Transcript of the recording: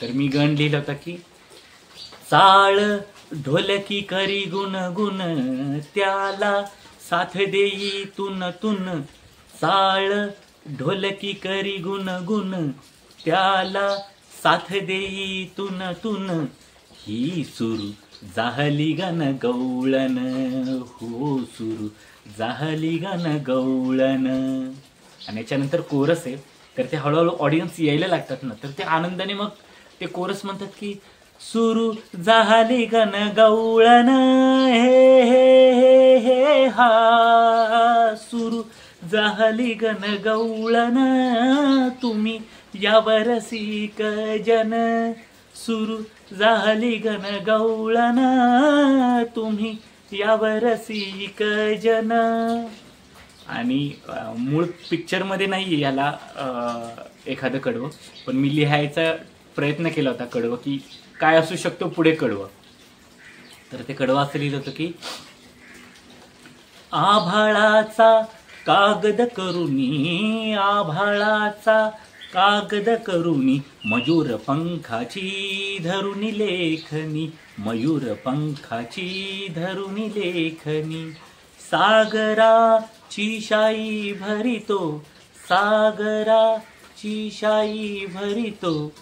तर मी गण लिहिलं होता की चाळ ढोलकी करी गुण गुण त्याला साथ देई तुन तुन. चाळ ढोलकी करी गुण गुण त्याला साथ देई तुन तुन. ही सुरू जाहली गण गवळण हो सुरू जाहली गण गवळण. आणि याच्यानंतर कोरस आहे. तर ते हळूहळू ऑडियन्स यायला लागतात ना, तर ते आनंदाने मग ते कोरस म्हणतात की सुरू जाहली गण गवळण हे हे हे हे हा. सुरू जाहली गण गवळण तुम्ही यावर रसिक जन. सुरू जाहली गण गवळण तुम्ही यावर रसिक जन. आणि मूळ पिक्चरमध्ये नाही याला एखादं कडवं, पण मी लिहायचा प्रयत्न केला होता कडवं की काय असू शकतो पुढे कडवं. तर ते कडवं असं लिहिलं होतं की आभाळाचा कागद करुनी आभाळाचा कागद करुनी मयूर पंखाची धरुनी लेखनी. मयूर पंखाची धरुनी लेखनी. सागराची शाई भरितो सागराची शाई भरितो